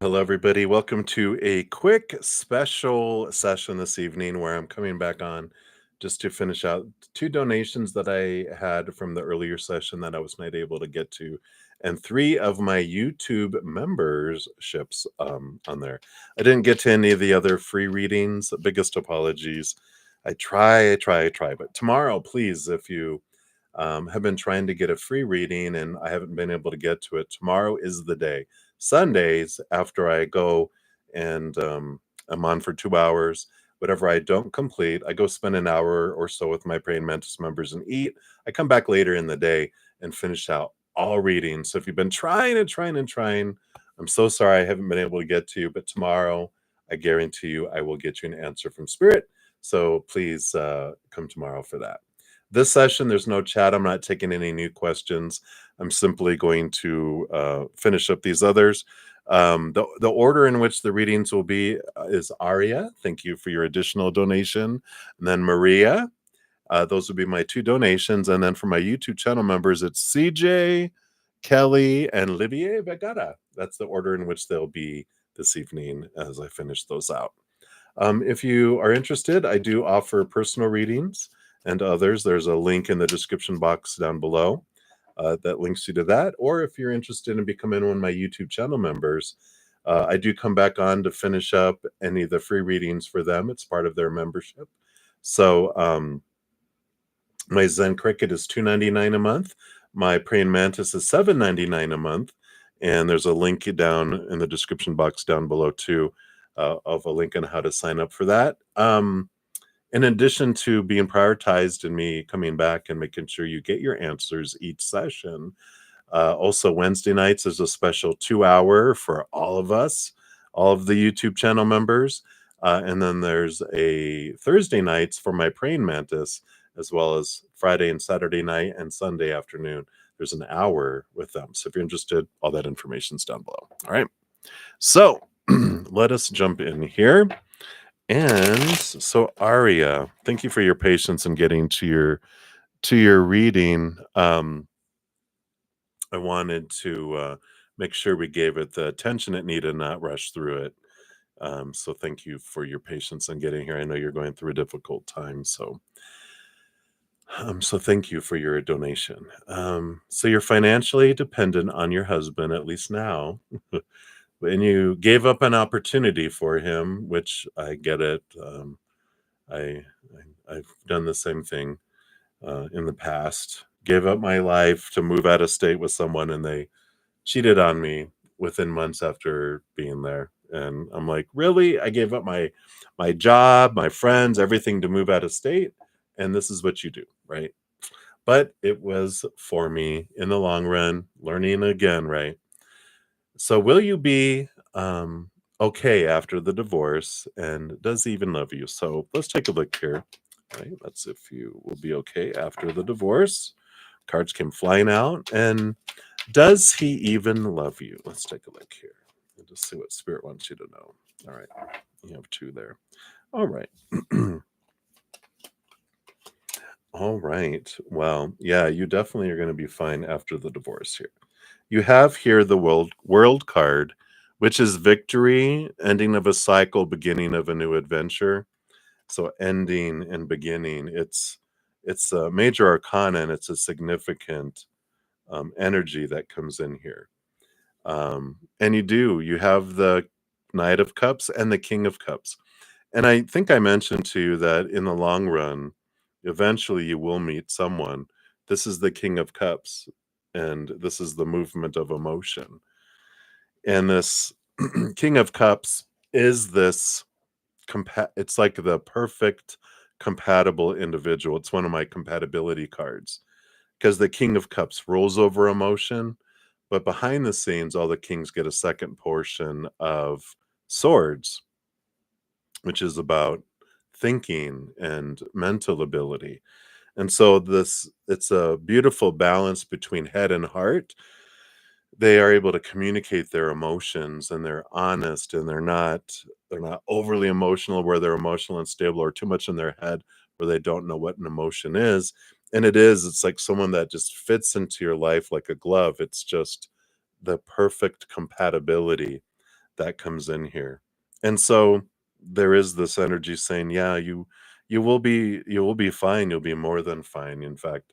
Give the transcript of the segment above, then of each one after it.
Hello, everybody. Welcome to a quick special session this evening where I'm coming back on just to finish out two donations that I had from the earlier session that I was not able to get to, and three of my YouTube memberships on there. I didn't get to any of the other free readings. Biggest apologies. I try. But tomorrow, please, if you have been trying to get a free reading and I haven't been able to get to it, tomorrow is the day. Sundays, after I go and I'm on for 2 hours, whatever I don't complete, I go spend an hour or so with my Praying Mantis members and eat. I come back later in the day and finish out all readings. So if you've been trying, I'm so sorry I haven't been able to get to you, but tomorrow, I guarantee you, I will get you an answer from Spirit. So please come tomorrow for that. This session, there's no chat. I'm not taking any new questions. I'm simply going to finish up these others. The order in which the readings will be is Aria. Thank you for your additional donation. And then Maria. Those would be my two donations. And then for my YouTube channel members, it's CJ, Kelly, and Olivier Vegara. That's the order in which they'll be this evening as I finish those out. If you are interested, I do offer personal readings and others. There's a link in the description box down below that links you to that. Or if you're interested in becoming one of my YouTube channel members, I do come back on to finish up any of the free readings for them. It's part of their membership. So my Zen Cricket is $2.99 a month. My Praying Mantis is $7.99 a month. And there's a link down in the description box down below too of a link on how to sign up for that. In addition to being prioritized and me coming back and making sure you get your answers each session, also Wednesday nights is a special 2 hour for all of us, all of the YouTube channel members. And then there's a Thursday nights for my Praying Mantis, as well as Friday and Saturday night and Sunday afternoon. There's an hour with them. So if you're interested, all that information's down below. All right. So let us jump in here. And so Aria, thank you for your patience in getting to your reading. I wanted to make sure we gave it the attention it needed, not rush through it. So thank you for your patience in getting here. I know you're going through a difficult time, so thank you for your donation. So you're financially dependent on your husband, at least now. And you gave up an opportunity for him, which I get it. I've done the same thing in the past. Gave up my life to move out of state with someone, and they cheated on me within months after being there. And I'm like, really? I gave up my job, my friends, everything to move out of state, and this is what you do, right? But it was for me in the long run, learning again, right? So will you be okay after the divorce, and does he even love you? So let's take a look here. Right, let's see if you will be okay after the divorce. Cards came flying out, and does he even love you? Let's take a look here and just see what Spirit wants you to know. All right, you have two there. All right. All right. Well, yeah, you definitely are going to be fine after the divorce here. You have here the world card, which is victory, ending of a cycle, beginning of a new adventure. So ending and beginning, it's a major arcana, and it's a significant energy that comes in here. And you have the Knight of Cups and the King of Cups. And I think I mentioned to you that in the long run, eventually you will meet someone. This is the King of Cups, and this is the movement of emotion. And this King of Cups is this it's like the perfect compatible individual. It's one of my compatibility cards because the King of Cups rolls over emotion, but behind the scenes, all the kings get a second portion of swords, which is about thinking and mental ability. And so it's a beautiful balance between head and heart. They are able to communicate their emotions, and they're honest, and they're not overly emotional where they're emotional and stable, or too much in their head where they don't know what an emotion is. And it's like someone that just fits into your life like a glove. It's just the perfect compatibility that comes in here. And so there is this energy saying, yeah, you will be fine. You'll be more than fine. In fact,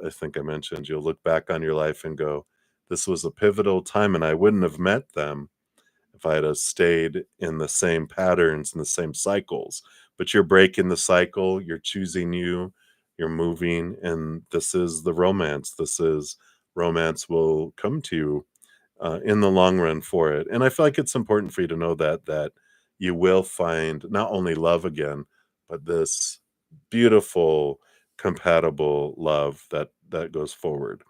I think I mentioned you'll look back on your life and go, this was a pivotal time, and I wouldn't have met them if I had have stayed in the same patterns and the same cycles. But you're breaking the cycle, you're choosing you, you're moving, and this is the romance. This is romance will come to you in the long run for it. And I feel like it's important for you to know that you will find not only love again, but this beautiful, compatible love that goes forward.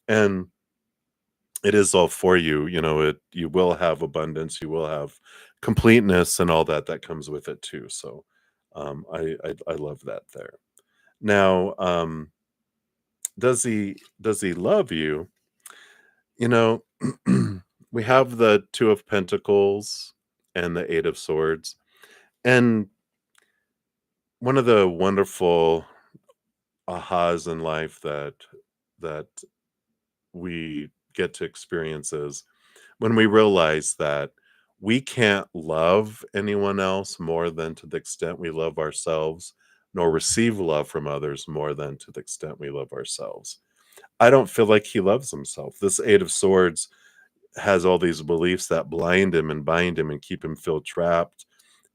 And it is all for you. You will have abundance, you will have completeness, and all that comes with it too. So I love that there. Now, does he love you? You know, we have the Two of Pentacles and the Eight of Swords. And one of the wonderful ahas in life that we get to experience is when we realize that we can't love anyone else more than to the extent we love ourselves, nor receive love from others more than to the extent we love ourselves. I don't feel like he loves himself. This Eight of Swords has all these beliefs that blind him and bind him and keep him feel trapped.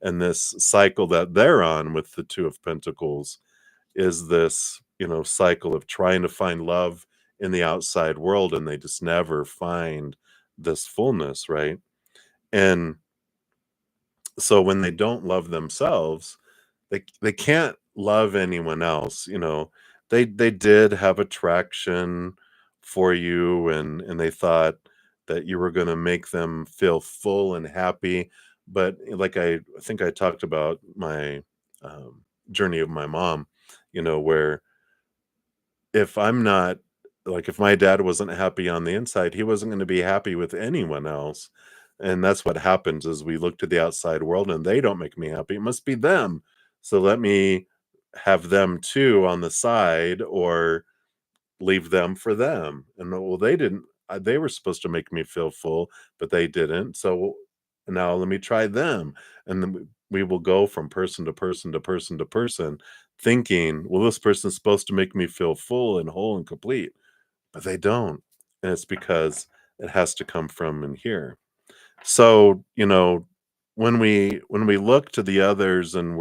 And this cycle that they're on with the Two of Pentacles is this, cycle of trying to find love in the outside world, and they just never find this fullness, right? And so when they don't love themselves, they can't love anyone else. They did have attraction for you, and they thought that you were going to make them feel full and happy. But like I think I talked about my journey of my mom, where if I'm not like if my dad wasn't happy on the inside, he wasn't going to be happy with anyone else. And that's what happens is we look to the outside world and they don't make me happy. It must be them. So let me have them too on the side, or leave them for them. And well, they didn't they were supposed to make me feel full, but they didn't. So now let me try them. And then we will go from person to person to person to person, thinking, well, this person's supposed to make me feel full and whole and complete, but they don't. And it's because it has to come from in here. So, when we look to the others and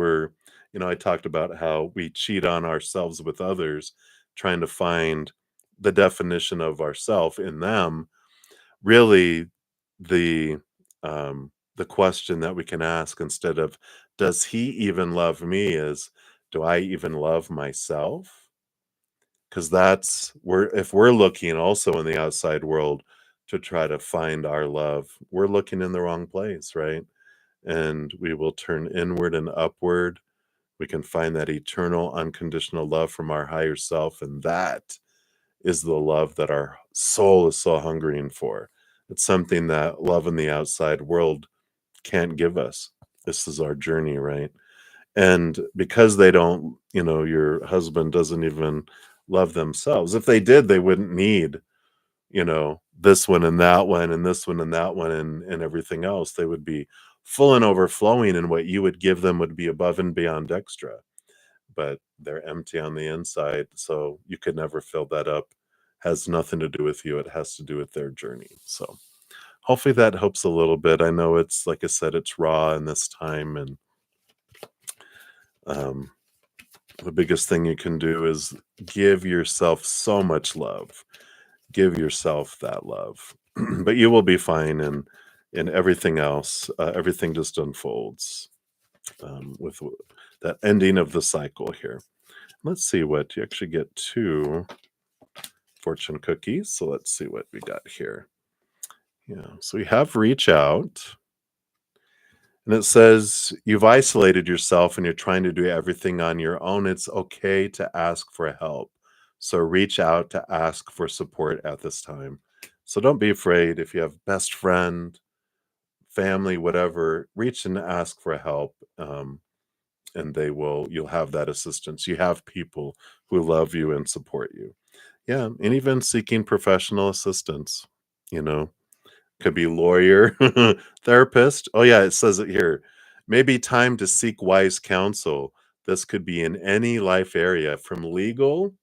I talked about how we cheat on ourselves with others, trying to find the definition of ourself in them. Really, the the question that we can ask instead of does he even love me is, do I even love myself? Because if we're looking also in the outside world to try to find our love, we're looking in the wrong place, right? And we will turn inward and upward. We can find that eternal unconditional love from our higher self, and that is the love that our soul is so hungering for. It's something that love in the outside world can't give us. This is our journey, right? And because they don't, your husband doesn't even love themselves. If they did, they wouldn't need, this one and that one and this one and that one and everything else. They would be full and overflowing, and what you would give them would be above and beyond extra. But they're empty on the inside, so you could never fill that up. Has nothing to do with you. It has to do with their journey. So hopefully that helps a little bit. I know it's like I said, it's raw in this time, and um, the biggest thing you can do is give yourself so much love. Give yourself that love, but you will be fine, and in everything else, everything just unfolds with that ending of the cycle here. Let's see what you actually get two fortune cookies. So let's see what we got here. Yeah, so we have reach out. And it says, you've isolated yourself and you're trying to do everything on your own. It's okay to ask for help. So reach out to ask for support at this time. So don't be afraid. If you have best friend, family, whatever, reach and ask for help. And you'll have that assistance. You have people who love you and support you. Yeah. And even seeking professional assistance, you know, Could be lawyer, therapist. Oh, yeah, it says it here. Maybe time to seek wise counsel. This could be in any life area, from legal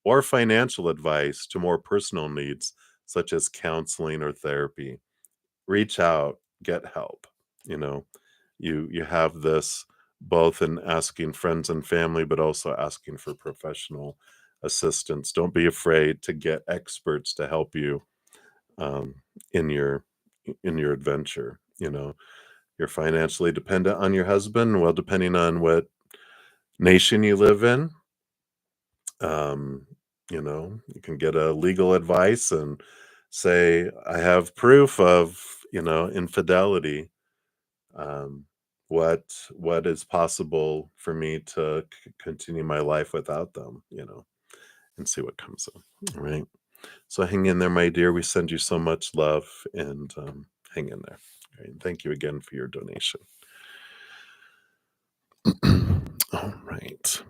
or financial advice to more personal needs, such as counseling or therapy. Reach out, get help. You know, you have this both in asking friends and family, but also asking for professional assistance. Don't be afraid to get experts to help you um, in your adventure. You're financially dependent on your husband. Well, depending on what nation you live in, um, you can get a legal advice and say, I have proof of, infidelity. Um, what is possible for me to continue my life without them, and see what comes up. All right. So hang in there, my dear. We send you so much love and hang in there. All right. Thank you again for your donation. All right.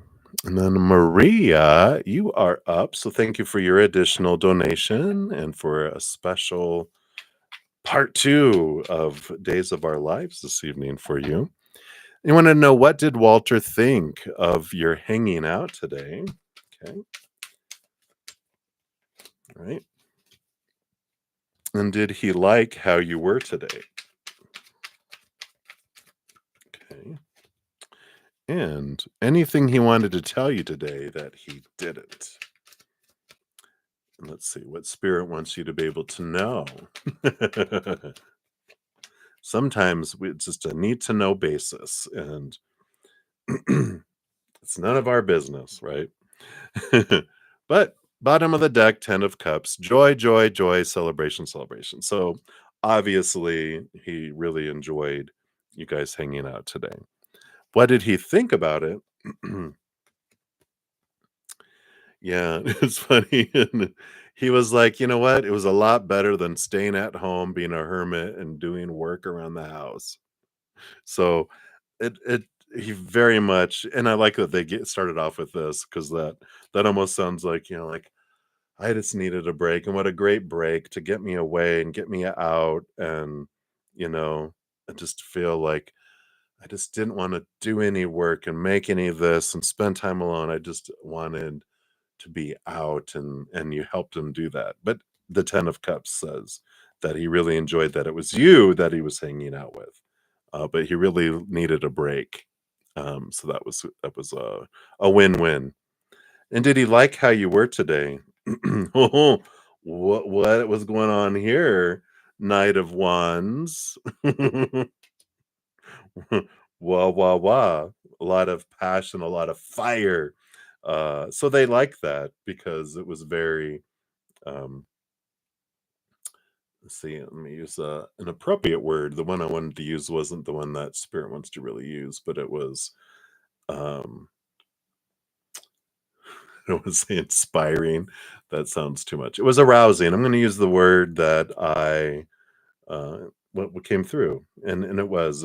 And then Maria, you are up. So thank you for your additional donation and for a special part two of Days of Our Lives this evening for you. You want to know, what did Walter think of your hanging out today? Okay. All right. And did he like how you were today? Okay. And anything he wanted to tell you today that he didn't? And let's see what spirit wants you to be able to know. Sometimes it's just a need to know basis, and it's none of our business, right? But bottom of the deck, 10 of cups, joy, joy, joy, celebration, celebration. So obviously he really enjoyed you guys hanging out today. What did he think about it? Yeah, it's funny. And he was like, you know what? It was a lot better than staying at home, being a hermit, and doing work around the house. So it he very much, and I like that they get started off with this because that almost sounds like, like I just needed a break, and what a great break to get me away and get me out, and you know, I just feel like I just didn't want to do any work and make any of this and spend time alone. I just wanted to be out, and you helped him do that. But the 10 of cups says that he really enjoyed that it was you that he was hanging out with, but he really needed a break. So that was a win-win. And did he like how you were today? What was going on here? Knight of Wands. Wah, wah, wah. A lot of passion, a lot of fire. So they like that because it was very, um, let's see, let me use an appropriate word. The one I wanted to use wasn't the one that Spirit wants to really use, but it was, um, I don't want to say inspiring. That sounds too much. It was arousing. I'm going to use the word that what came through, and it was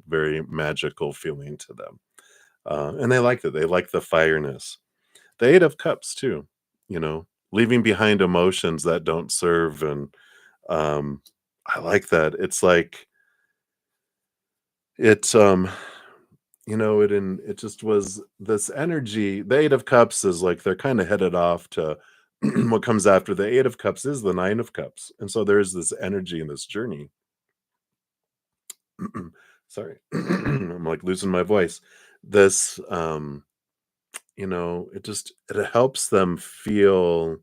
very magical feeling to them, and they liked it. They liked the fireness. The 8 of Cups too, leaving behind emotions that don't serve, and um, I like that. It's like it's it just was this energy. The 8 of Cups is like they're kind of headed off to what comes after the 8 of Cups is the 9 of Cups, and so there's this energy in this journey. Sorry, I'm like losing my voice. This, it helps them feel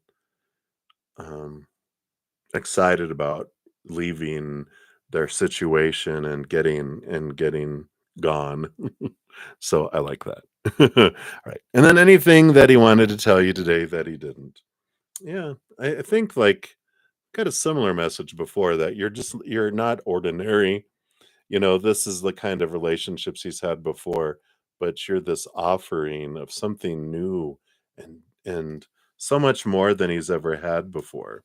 um, excited about leaving their situation and getting gone. So I like that. All right, and then anything that he wanted to tell you today that he didn't. Yeah, I think like got a similar message before that you're not ordinary. This is the kind of relationships he's had before, but you're this offering of something new and so much more than he's ever had before.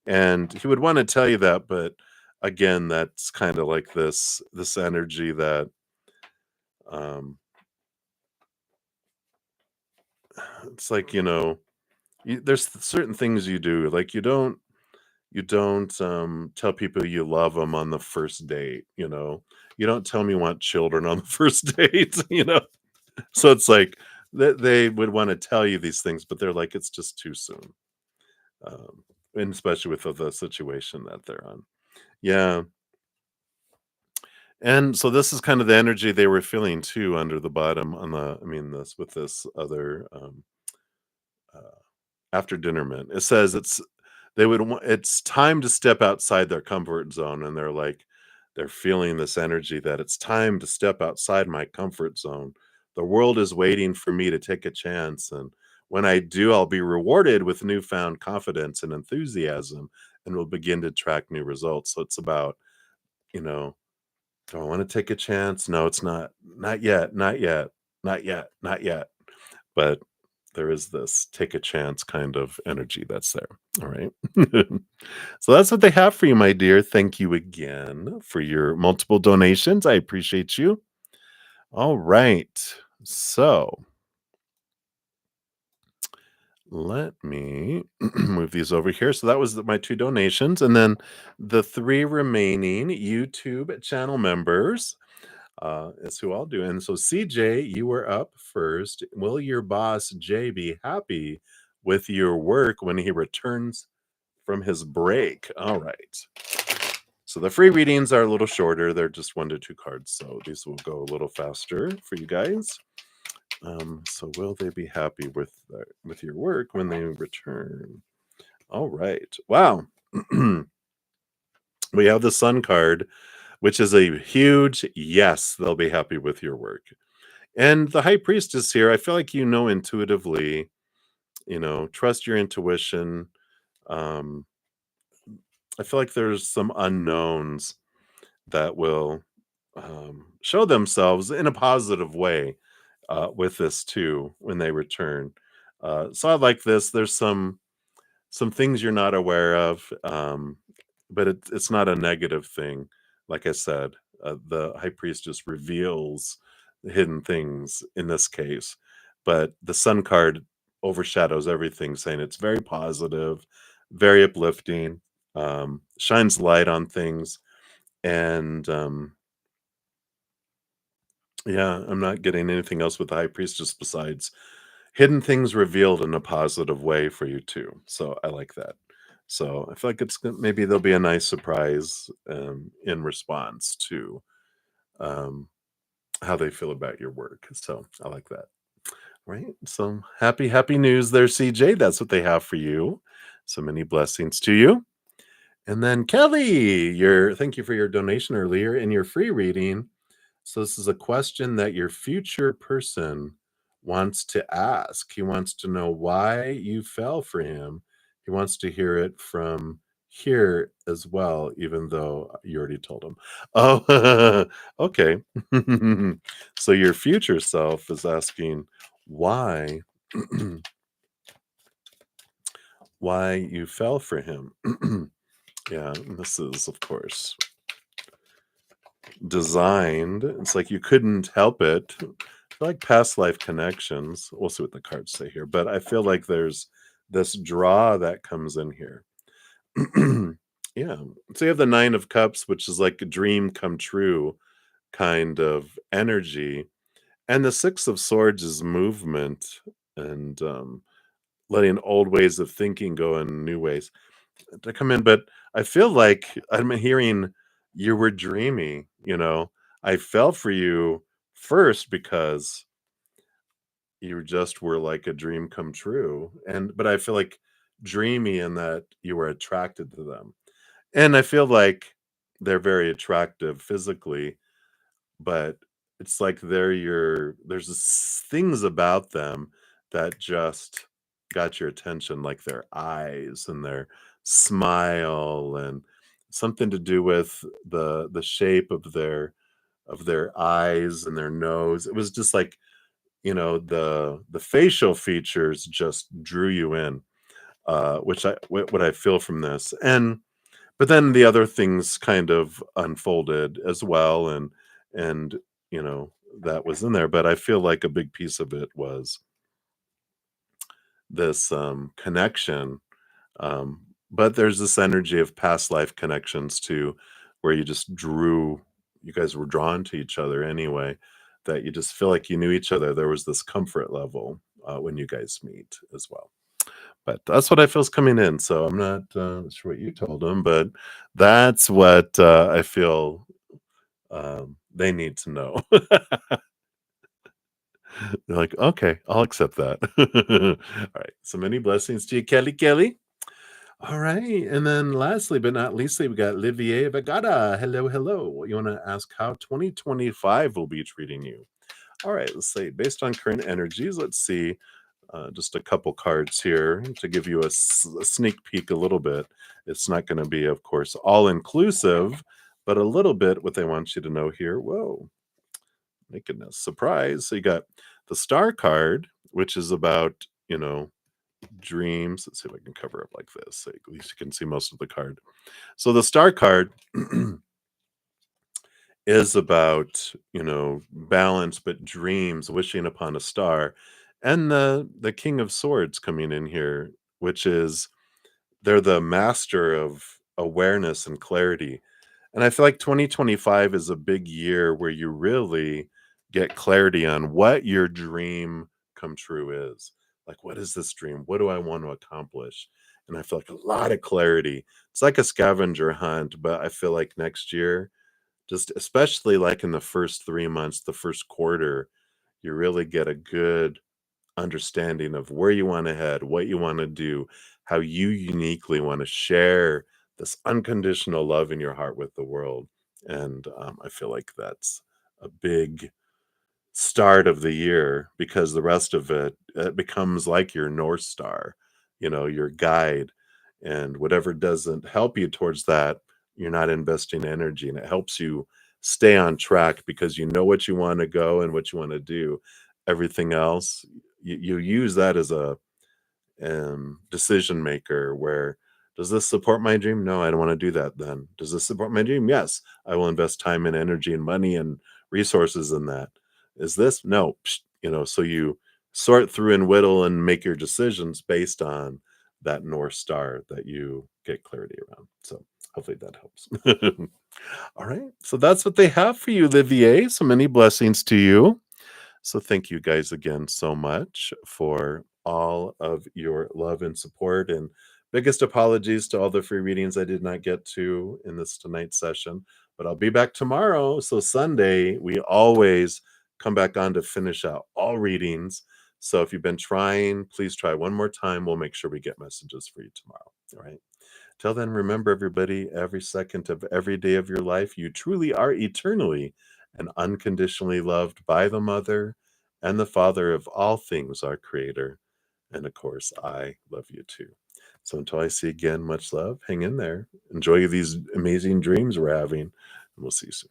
And he would want to tell you that, but again, that's kind of like this energy that um it's like, there's certain things you do, like you don't You don't, tell people you love them on the first date, you know? You don't tell 'em you want children on the first date, you know? So it's like they would wanna tell you these things, but they're like, "It's just too soon." Um, and especially with the situation that they're on. Yeah, and so this is kind of the energy they were feeling too under the bottom on the I mean, this with this other, uh, after dinner mint. It says it's time to step outside their comfort zone, and they're like they're feeling this energy that it's time to step outside my comfort zone. The world is waiting for me to take a chance, and when I do, I'll be rewarded with newfound confidence and enthusiasm, and will begin to track new results. So it's about, you know, do I want to take a chance? No, it's not. Not yet. Not yet. Not yet. Not yet. But there is this take a chance kind of energy that's there. All right. So that's what they have for you, my dear. Thank you again for your multiple donations. I appreciate you. All right. So let me move these over here. So that was my two donations. And then the three remaining YouTube channel members is who I'll do. And so, CJ, you were up first. Will your boss, Jay, be happy with your work when he returns from his break? All right. So the free readings are a little shorter. They're just 1 to 2 cards. So these will go a little faster for you guys. So will they be happy with your work when they return? All right. Wow. We have the Sun card, which is a huge yes. They'll be happy with your work. And the High Priestess here, I feel like you know intuitively, trust your intuition. Um, I feel like there's some unknowns that will show themselves in a positive way with this too when they return. So I like this. There's some things you're not aware of, but it's not a negative thing. Like I said, the high priest just reveals the hidden things in this case, but the sun card overshadows everything, saying it's very positive, very uplifting, shines light on things, and yeah, I'm not getting anything else with the high priestess besides hidden things revealed in a positive way for you too. So I like that. So I feel like maybe there'll be a nice surprise in response to um, how they feel about your work. So I like that. Right. So happy news there, CJ. That's what they have for you. So many blessings to you. And then Kelly, your thank you for your donation earlier in your free reading. So this is a question that your future person wants to ask. He wants to know why you fell for him. He wants to hear it from here as well, even though you already told him. Oh, okay. So your future self is asking why why you fell for him. Yeah, and this is of course designed. It's like you couldn't help it. Like past life connections. We'll see what the cards say here, but I feel like there's this draw that comes in here. Yeah. So you have the 9 of cups, which is like a dream come true kind of energy. And the 6 of swords is movement and letting old ways of thinking go in new ways to come in, but I feel like I'm hearing you were dreamy. I fell for you first because you just were like a dream come true, but I feel like dreamy in that you were attracted to them. And I feel like they're very attractive physically, but it's like there's things about them that just got your attention, like their eyes and their smile and something to do with the shape of their eyes and their nose. It was just like, the facial features just drew you in, which what I feel from this. And but then the other things kind of unfolded as well, and that was in there, but I feel like a big piece of it was this connection, um But there's this energy of past life connections too, where you guys were drawn to each other anyway, that you just feel like you knew each other. There was this comfort level when you guys meet as well. But that's what I feel is coming in. So I'm not sure what you told them, but that's what I feel they need to know. They're like, okay, I'll accept that. All right. So many blessings to you, Kelly Kelly. All right. And then lastly, but not leastly, we got Livier Vagata. Hello, hello. You want to ask how 2025 will be treating you? All right. Let's say based on current energies, let's see just a couple cards here to give you a sneak peek a little bit. It's not going to be, of course, all inclusive, but a little bit what they want you to know here. Whoa, my goodness, surprise. So you got the star card, which is about, dreams. Let's see if I can cover up like this. So at least you can see most of the card. So the star card is about, balance, but dreams, wishing upon a star. And the King of Swords coming in here, which is they're the master of awareness and clarity. And I feel like 2025 is a big year where you really get clarity on what your dream come true is. Like, what is this dream? What do I want to accomplish? And I feel like a lot of clarity. It's like a scavenger hunt, but I feel like next year, just especially like in the first 3 months, the first quarter, you really get a good understanding of where you want to head, what you want to do, how you uniquely want to share this unconditional love in your heart with the world. And I feel like that's a big start of the year because the rest of it becomes like your North Star, your guide. And whatever doesn't help you towards that, you're not investing energy and it helps you stay on track because you know what you want to go and what you want to do. Everything else, you use that as a decision maker where does this support my dream? No, I don't want to do that then. Does this support my dream? Yes, I will invest time and energy and money and resources in that. Is this? No. Psh, so you sort through and whittle and make your decisions based on that North Star that you get clarity around. So hopefully that helps. All right. So that's what they have for you, Olivier. So many blessings to you. So thank you guys again so much for all of your love and support. And biggest apologies to all the free readings I did not get to in this tonight's session. But I'll be back tomorrow. So Sunday, we always come back on to finish out all readings. So if you've been trying, please try one more time. We'll make sure we get messages for you tomorrow. All right. Till then, remember everybody, every second of every day of your life, you truly are eternally and unconditionally loved by the Mother and the Father of all things, our Creator. And of course, I love you too. So until I see you again, much love. Hang in there. Enjoy these amazing dreams we're having, and we'll see you soon.